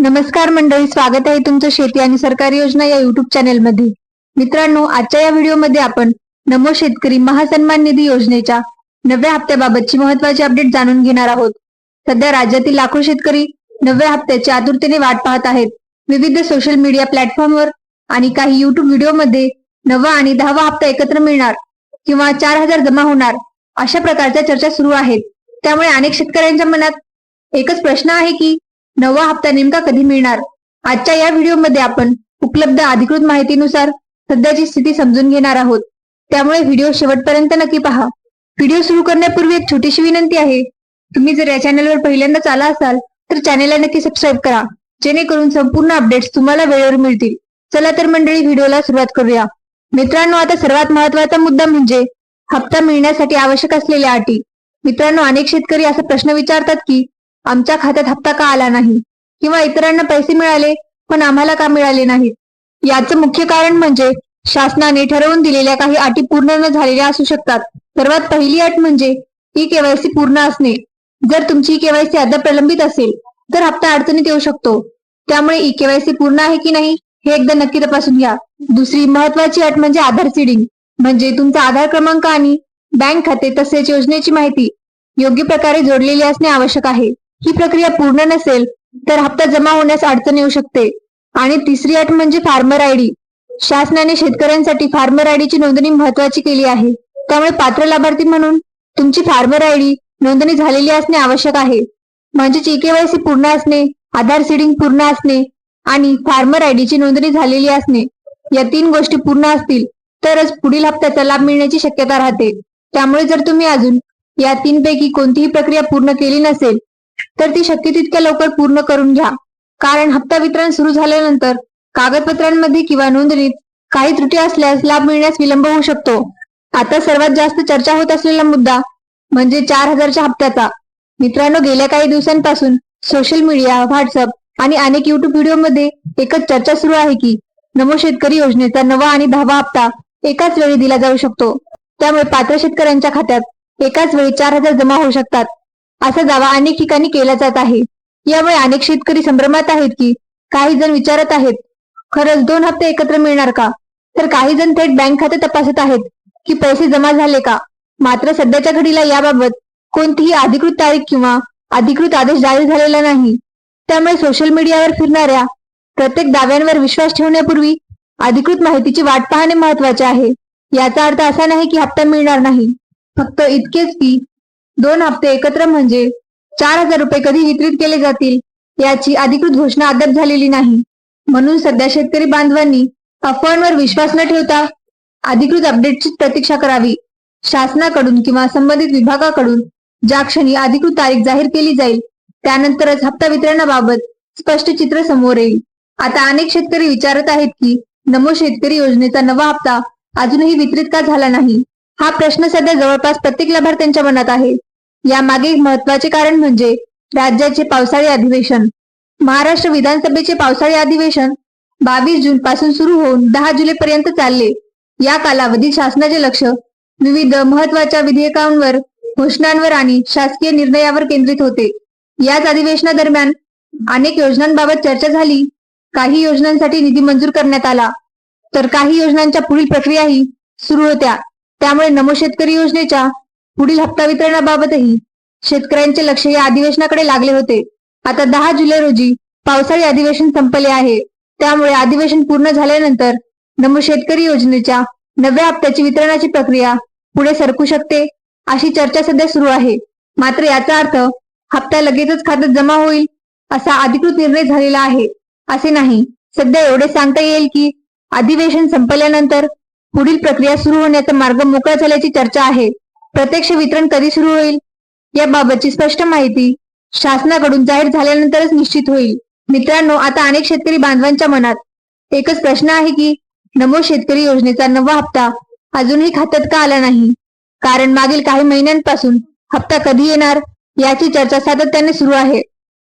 नमस्कार मंडळी, स्वागत आहे तुमचं शेती आणि सरकारी योजना या युट्यूब चॅनेल मध्ये। मित्रांनो, आजच्या या व्हिडिओमध्ये आपण नमो शेतकरी महासन्मान निधी योजनेच्या नव्या हप्त्याबाबतची महत्त्वाची अपडेट जाणून घेणार आहोत। सध्या राज्यातील लाखो शेतकरी नव्या हप्त्याची आतुरतेने वाट पाहत आहेत। विविध सोशल मीडिया प्लॅटफॉर्मवर आणि काही युट्यूब व्हिडिओमध्ये नवा आणि 10वा हप्ता एकत्र मिळणार किंवा 4000 जमा होणार अशा प्रकारच्या चर्चा सुरू आहेत। त्यामुळे अनेक शेतकऱ्यांच्या मनात एकच प्रश्न आहे की नवा हप्ता नेमका कधी मिळणार। आजच्या या व्हिडिओमध्ये आपण उपलब्ध अधिकृत माहितीनुसार सध्याची स्थिती समजून घेणार आहोत, त्यामुळे व्हिडिओ शेवटपर्यंत नक्की पहा। व्हिडिओ सुरू करण्यापूर्वी एक छोटीशी विनंती आहे, तुम्ही जर या चॅनलवर पहिल्यांदाच आला असाल तर चॅनलला नक्की सबस्क्राईब करा, जेणेकरून संपूर्ण अपडेट्स तुम्हाला वेळेवर मिळतील। चला तर मंडळी, व्हिडिओला सुरुवात करूया। मित्रांनो, आता सर्वात महत्त्वाचा मुद्दा म्हणजे हप्ता मिळण्यासाठी आवश्यक असलेल्या अटी। मित्रांनो, अनेक शेतकरी असा प्रश्न विचारतात की आमच्या खात्यात हप्ता का आला नाही किंवा इतरांना पैसे मिळाले पण आम्हाला का मिळाले नाहीत। याचं मुख्य कारण म्हणजे शासनाने ठरवून दिलेल्या काही अटी पूर्ण न झालेल्या असू शकतात। सर्वात पहिली अट म्हणजे ई-केवायसी पूर्ण असणे। जर तुमची ई-केवायसी अद्याप प्रलंबित असेल तर हप्ता अडचणीत येऊ शकतो। त्यामुळे ई-केवायसी पूर्ण आहे की नाही हे एकदा नक्की तपासून घ्या। दुसरी महत्वाची अट म्हणजे आधार सीडिंग, म्हणजे तुमचा आधार क्रमांक आणि बँक खाते तसेच योजनेची माहिती योग्य प्रकारे जोडलेली असणे आवश्यक आहे। ही प्रक्रिया पूर्ण नसेल तर हप्ता जमा होण्यास अडचण येऊ शकते। आणि तिसरी अट म्हणजे फार्मर आयडी। शासनाने शेतकऱ्यांसाठी फार्मर आयडीची नोंदणी महत्वाची केली आहे, त्यामुळे पात्र लाभार्थी म्हणून तुमची फार्मर आयडी नोंदणी झालेली असणे आवश्यक आहे। म्हणजेच ई-केवायसी पूर्ण असणे, आधार सीडिंग पूर्ण असणे आणि फार्मर आयडीची नोंदणी झालेली असणे, या 3 गोष्टी पूर्ण असतील तरच पुढील हप्त्याचा लाभ मिळण्याची शक्यता राहते। त्यामुळे जर तुम्ही अजून या 3 पैकी कोणतीही प्रक्रिया पूर्ण केली नसेल तर ती शक्य तितक्या लवकर पूर्ण करून घ्या, कारण हप्ता वितरण सुरू झाल्यानंतर कागदपत्रांमध्ये किंवा नोंदणीत काही त्रुटी असल्यास लाभ मिळण्यास विलंब होऊ शकतो। आता सर्वात जास्त चर्चा होत असलेला मुद्दा म्हणजे 4000च्या हप्त्याचा। मित्रांनो, गेल्या काही दिवसांपासून सोशल मीडिया, व्हॉट्सअप आणि अनेक युट्यूब व्हिडिओमध्ये एकच चर्चा सुरू आहे की नमो शेतकरी योजनेचा 9वा आणि 10वा हप्ता एकाच वेळी दिला जाऊ शकतो। त्यामुळे पात्र शेतकऱ्यांच्या खात्यात एकाच वेळी 4000 जमा होऊ शकतात, असा दावा अनेक ठिकाणी केला जात आहे। यामुळे अनेक शेतकरी संभ्रमात आहेत की काही जण विचारत आहेत, खरंच 2 हप्ते एकत्र मिळणार का? तर काही जण थेट बँक खाते तपासत आहेत की पैसे जमा झाले का। मात्र सध्याच्या घडीला याबाबत कोणतीही अधिकृत तारीख किंवा अधिकृत आदेश जारी झालेला नाही। त्यामुळे सोशल मीडियावर फिरणाऱ्या प्रत्येक दाव्यांवर विश्वास ठेवण्यापूर्वी अधिकृत माहितीची वाट पाहणे महत्वाचे आहे। याचा अर्थ असा नाही की हप्ता मिळणार नाही, फक्त इतकेच की 2 हप्ते एकत्र म्हणजे 4000 रुपये कधी वितरित केले जातील याची अधिकृत घोषणा अद्याप झालेली नाही। म्हणून सध्या शेतकरी बांधवांनी अफवांवर विश्वास न ठेवता अधिकृत अपडेटची प्रतीक्षा करावी। शासनाकडून किंवा संबंधित विभागाकडून ज्या क्षणी अधिकृत तारीख जाहीर केली जाईल त्यानंतरच हप्ता वितरणाबाबत स्पष्ट चित्र समोर येईल। आता अनेक शेतकरी विचारत आहेत की नमो शेतकरी योजनेचा 9वा हप्ता अजूनही वितरित का झाला नाही। हा प्रश्न सध्या जवळपास प्रत्येक लाभार्थ्यांच्या मनात आहे। यामागे एक महत्त्वाचे कारण म्हणजे राज्याचे पावसाळी अधिवेशन। महाराष्ट्र विधानसभेचे पावसाळी अधिवेशन 22 जून पासून सुरू होऊन 10 जुलै पर्यंत चालले। या कालावधीत शासनाचे लक्ष विविध महत्त्वाच्या विधेयकांवर, घोषणांवर आणि शासकीय निर्णयावर केंद्रित होते। याच अधिवेशनादरम्यान अनेक योजनांबाबत चर्चा झाली। काही योजनांसाठी निधी मंजूर करण्यात आला, तर काही योजनांच्या पुढील प्रक्रियाही सुरू होत्या। त्यामुळे नमो शेतकरी योजनेच्या पुढील हप्ता वितरणाबाबतही शेतकऱ्यांचे लक्ष या अधिवेशनाकडे लागले होते। आता 10 जुलै रोजी पावसाळी अधिवेशन संपले आहे, त्यामुळे अधिवेशन पूर्ण झाल्यानंतर नमो शेतकरी योजनेच्या 9व्या हप्त्याची वितरणाची प्रक्रिया पुढे सरकू शकते अशी चर्चा सध्या सुरू आहे। मात्र याचा अर्थ हप्ता लगेचच खात्यात जमा होईल असा अधिकृत निर्णय झालेला आहे असे नाही। सध्या एवढे सांगता येईल की अधिवेशन संपल्यानंतर पुढील प्रक्रिया सुरू होण्याचा मार्ग मोकळा झाल्याची चर्चा आहे। प्रत्यक्ष वितरण कधी सुरू होईल याबाबतची स्पष्ट माहिती शासनाकडून जाहीर झाल्यानंतरच निश्चित होईल। मित्रांनो, आता अनेक शेतकरी बांधवांच्या मनात एकच प्रश्न आहे की नमो शेतकरी योजनेचा 9वा हप्ता अजूनही खात्यात का आला नाही। कारण मागील काही महिन्यांपासून हप्ता कधी येणार याची चर्चा सातत्याने सुरू आहे।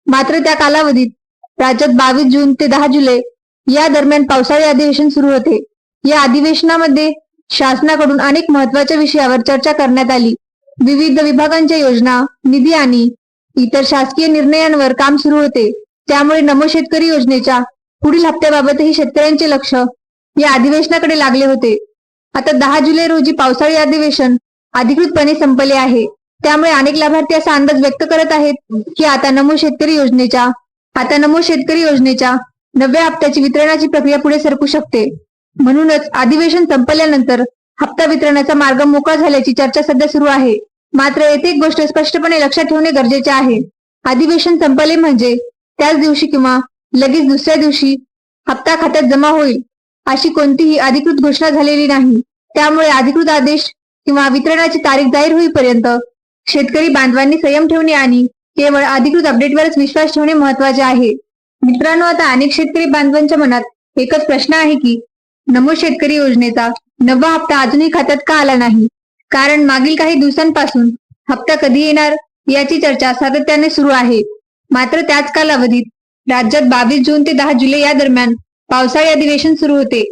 मात्र त्या कालावधीत राज्यात 22 जून ते 10 जुलै या दरम्यान पावसाळी अधिवेशन सुरू होते। या अधिवेशनामध्ये शासनाकडून अनेक महत्त्वाच्या विषयावर चर्चा करण्यात आली। विविध विभागांच्या योजना, निधी आणि इतर शासकीय निर्णयांवर काम सुरू होते। त्यामुळे नमो शेतकरी योजनेच्या पुढील हप्त्याबाबतही शेतकऱ्यांचे लक्ष या अधिवेशनाकडे लागले होते. आता 10 जुलै रोजी पावसाळी अधिवेशन अधिकृतपणे संपले आहे. त्यामुळे अनेक लाभार्थी असा अंदाज व्यक्त करत आहेत की आता नमो शेतकरी योजनेच्या 9व्या हप्त्याची वितरणाची प्रक्रिया पुढे सरकू शकते. म्हणूनच अधिवेशन संपल्यानंतर हप्ता वितरणाचा मार्ग मोकळा झाल्याची चर्चा सध्या सुरू आहे. मात्र येथे एक गोष्ट स्पष्टपणे लक्षात ठेवणे गरजेचे आहे. अधिवेशन संपले म्हणजे त्याच दिवशी किंवा लगेच दुसऱ्या दिवशी हप्ता खात्यात जमा होईल अशी कोणतीही अधिकृत घोषणा झालेली नाही. त्यामुळे अधिकृत आदेश किंवा वितरणाची तारीख जाहीर होईपर्यंत शेतकरी बांधवांनी संयम ठेवणे आणि केवळ अधिकृत अपडेटवरच विश्वास ठेवणे महत्वाचे आहे. मित्रांनो, आता अनेक शेतकरी बांधवांच्या मनात एकच प्रश्न आहे की नमो शेतकरी योजनेचा 9वा हप्ता अजूनही खात्यात का आला नाही? कारण मागील काही दिवसांपासून हप्ता कधी येणार याची चर्चा सातत्याने सुरू आहे. मात्र त्याच कालावधीत राज्यात 22 जून ते 10 जुलै या दरम्यान पावसाळी अधिवेशन सुरू होते.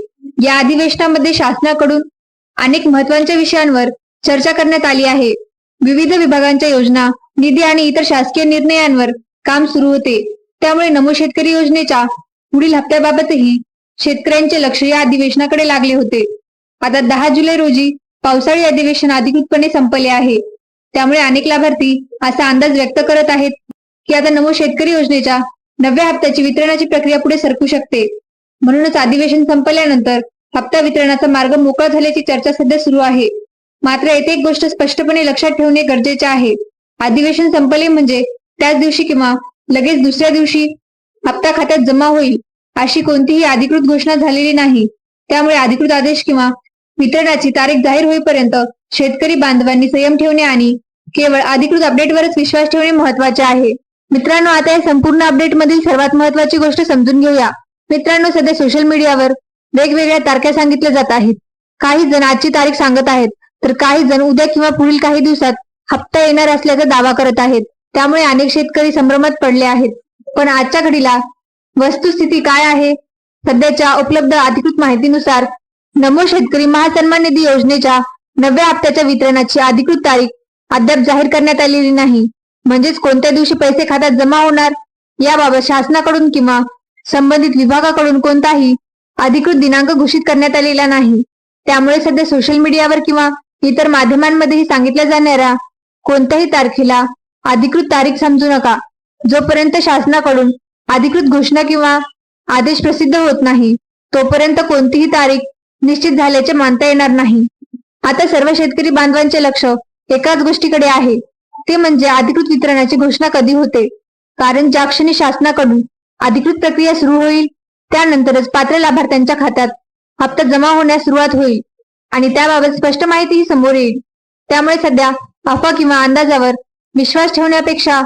या अधिवेशनामध्ये शासनाकडून अनेक महत्वाच्या विषयांवर चर्चा करण्यात आली आहे. विविध विभागांच्या योजना, निधी आणि इतर शासकीय निर्णयांवर काम सुरू होते. त्यामुळे नमो शेतकरी योजनेच्या पुढील हप्त्याबाबतही शेतकऱ्यांचे लक्ष या अधिवेशनाकडे लागले होते. आता 10 जुलै रोजी पावसाळी अधिवेशन अधिकृतपणे संपले आहे. त्यामुळे अनेक लाभार्थी असा अंदाज व्यक्त करत आहेत की आता नमो शेतकरी योजनेच्या 9व्या हप्त्याची वितरणाची प्रक्रिया पुढे सरकू शकते. म्हणूनच अधिवेशन संपल्यानंतर हप्ता वितरणाचा मार्ग मोकळा झाल्याची चर्चा सध्या सुरू आहे. मात्र येथे एक गोष्ट स्पष्टपणे लक्षात ठेवणे गरजेचे आहे. अधिवेशन संपले म्हणजे त्याच दिवशी किंवा लगेच दुसऱ्या दिवशी हप्ता खात्यात जमा होईल अशी कोणतीही अधिकृत घोषणा झालेली नाही. त्यामुळे अधिकृत आदेश किंवा वितरणाची तारीख जाहीर होईपर्यंत शेतकरी बांधवांनी संयम ठेवणे आणि केवळ अधिकृत अपडेटवरच विश्वास ठेवणे महत्वाचे आहे. मित्रांनो, आता या संपूर्ण अपडेट मधील सर्वात महत्वाची गोष्ट समजून घेऊया. मित्रांनो, सध्या सोशल मीडियावर वेगवेगळ्या तारखा सांगितल्या जात आहेत. काही जण आजची तारीख सांगत आहेत, तर काही जण उद्या किंवा पुढील काही दिवसात हप्ता येणार असल्याचा दावा करत आहेत. त्यामुळे अनेक शेतकरी संभ्रमात पडले आहेत. पण आजच्या घडीला वस्तुस्थिती काय आहे? सध्याच्या उपलब्ध अधिकृत माहितीनुसार नमो शेतकरी महासन्मान निधी योजनेच्या 9व्या हप्त्याच्या वितरणाची अधिकृत तारीख अद्याप जाहीर करण्यात आलेली नाही. म्हणजेच कोणत्या दिवशी पैसे खात्यात जमा होणार याबाबत शासनाकडून किंवा संबंधित विभागाकडून कोणताही अधिकृत दिनांक घोषित करण्यात आलेला नाही. त्यामुळे सध्या सोशल मीडियावर किंवा इतर माध्यमांमध्येही सांगितल्या जाणाऱ्या कोणत्याही तारखेला अधिकृत तारीख समजू नका. जोपर्यंत शासनाकडून अधिकृत घोषणा किंवा आदेश प्रसिद्ध होत नाही तोपर्यंत कोणतीही तारीख निश्चित झाल्याचे मानता येणार नाही. आता सर्व शेतकरी बांधवांचे लक्ष एकाच गोष्टीकडे आहे, ते म्हणजे अधिकृत वितरणाची घोषणा कधी होते. कारण ज्या क्षणी शासनाकडून अधिकृत प्रक्रिया सुरू होईल त्यानंतरच पात्र लाभार्थ्यांच्या खात्यात हप्ता जमा होण्यास सुरुवात होईल आणि त्याबाबत स्पष्ट माहितीही समोर येईल. त्यामुळे सध्या अफवा किंवा अंदाजावर विश्वास ठेवण्यापेक्षा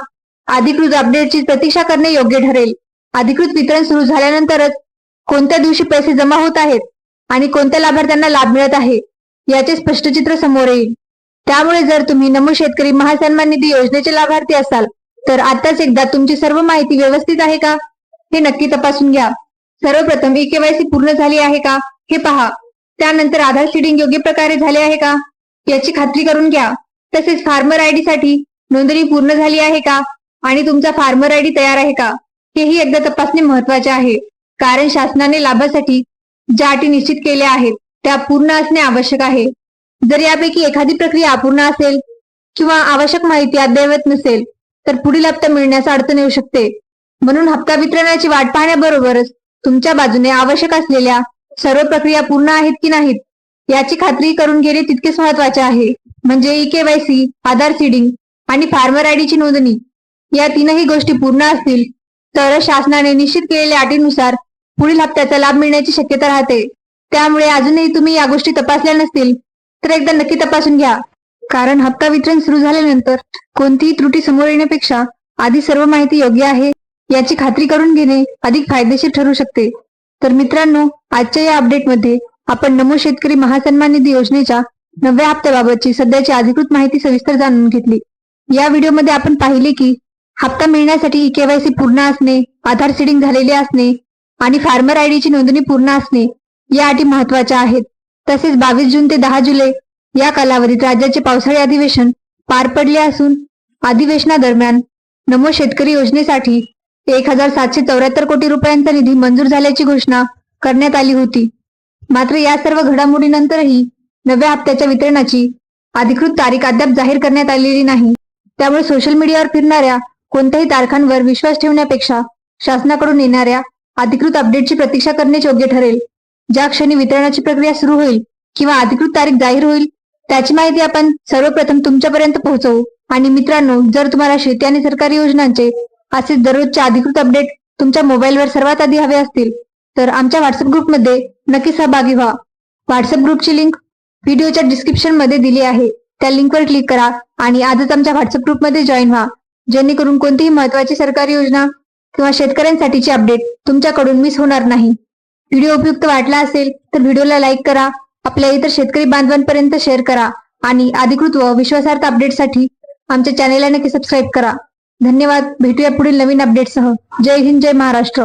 अधिकृत अपडेटची प्रतीक्षा करणे योग्य ठरेल. अधिकृत वितरण सुरू झाल्यानंतरच कोणत्या दिवशी पैसे जमा होत आहेत आणि कोणत्या लाभार्थ्यांना लाभ मिळत आहे याचे स्पष्ट चित्र समोर येईल. त्यामुळे जर तुम्ही नमो शेतकरी महासन्मान निधी योजनेचे लाभार्थी असाल तर आताच एकदा तुमची सर्व माहिती व्यवस्थित आहे का हे नक्की तपासून घ्या. सर्वप्रथम EKYC पूर्ण झाली आहे का हे पहा. त्यानंतर आधार सीडिंग योग्य प्रकारे झाले आहे का याची खात्री करून घ्या. तसेच फार्मर ID साठी नोंदणी पूर्ण झाली आहे का आणि तुमचा फार्मर ID तयार आहे का हेही एकदा तपासणे महत्वाचे आहे. कारण शासनाने लाभासाठी ज्या अटी निश्चित केल्या आहेत त्या पूर्ण असणे आवश्यक आहे. जर यापैकी एखादी प्रक्रिया अपूर्ण असेल किंवा आवश्यक माहिती अद्ययावत नसेल तर पुढील हप्ता मिळण्यास अडचण येऊ शकते. म्हणून हप्ता वितरणाची वाट पाहण्याबरोबरच तुमच्या बाजूने आवश्यक असलेल्या सर्व प्रक्रिया पूर्ण आहेत की नाहीत याची खात्री करून घेणे तितकेच महत्वाचे आहे. म्हणजे EKYC, आधार सीडिंग आणि फार्मर ID ची नोंदणी या तीनही गोष्टी पूर्ण असतील तर शासनाने निश्चित केलेल्या अटीनुसार पुढील हप्त्याचा लाभ मिळण्याची शक्यता राहते. त्यामुळे अजूनही तुम्ही या गोष्टी तपासल्या नसतील तर एकदा नक्की तपासून घ्या. कारण हप्ता वितरण सुरू झाल्यानंतर कोणतीही त्रुटी समोर येण्यापेक्षा आधी सर्व माहिती योग्य आहे याची खात्री करून घेणे अधिक फायदेशीर ठरू शकते. तर मित्रांनो, आजच्या या अपडेटमध्ये आपण नमो शेतकरी महासन्मान निधी योजनेच्या 9व्या हप्त्याबाबतची सध्याची अधिकृत माहिती सविस्तर जाणून घेतली. या व्हिडिओमध्ये आपण पाहिले की हप्ता मिळण्यासाठी EKYC पूर्ण असणे, आधार सीडिंग झालेले असणे आणि फार्मर ID ची नोंदणी पूर्ण असणे या अटी महत्वाच्या आहेत. तसेच 22 जून ते 10 जुलै या कालावधीत राज्याचे पावसाळी अधिवेशन पार पडले असून अधिवेशनादरम्यान नमो शेतकरी योजनेसाठी 1,774 कोटी रुपयांचा निधी मंजूर झाल्याची घोषणा करण्यात आली होती. मात्र या सर्व घडामोडीनंतरही नव्या हप्त्याच्या वितरणाची अधिकृत तारीख अद्याप जाहीर करण्यात आलेली नाही. त्यामुळे सोशल मीडियावर फिरणाऱ्या कोणत्याही तारखांवर विश्वास ठेवण्यापेक्षा शासनाकडून येणाऱ्या अधिकृत अपडेटची प्रतीक्षा करणे योग्य ठरेल. ज्या क्षणी वितरणाची प्रक्रिया सुरू होईल किंवा अधिकृत तारीख जाहीर होईल त्याची माहिती आपण सर्वप्रथम तुमच्यापर्यंत पोहोचवू. आणि मित्रांनो, जर तुम्हाला शेती आणि सरकारी योजनांचे असेच दररोजचे अधिकृत अपडेट तुमच्या मोबाईलवर सर्वात आधी हवे असतील तर आमच्या व्हॉट्सअप ग्रुपमध्ये नक्की सहभागी व्हा. व्हॉट्सअप ग्रुपची लिंक व्हिडिओच्या डिस्क्रिप्शन मध्ये दिली आहे. त्या लिंकवर क्लिक करा आणि आजच आमच्या व्हॉट्सअप ग्रुपमध्ये जॉईन व्हा, जेणेकरून कोणतीही महत्त्वाची सरकारी योजना किंवा शेतकऱ्यांसाठीची अपडेट तुमच्याकडून मिस होणार नाही. व्हिडिओ उपयुक्त वाटला असेल तर व्हिडिओला लाईक करा, आपल्या इतर शेतकरी बांधवांपर्यंत शेअर करा आणि अधिकृत व विश्वासार्ह अपडेटसाठी आमच्या चॅनेलला नक्की सबस्क्राईब करा. धन्यवाद. भेटूया पुढील नवीन अपडेटसह. जय हिंद, जय महाराष्ट्र.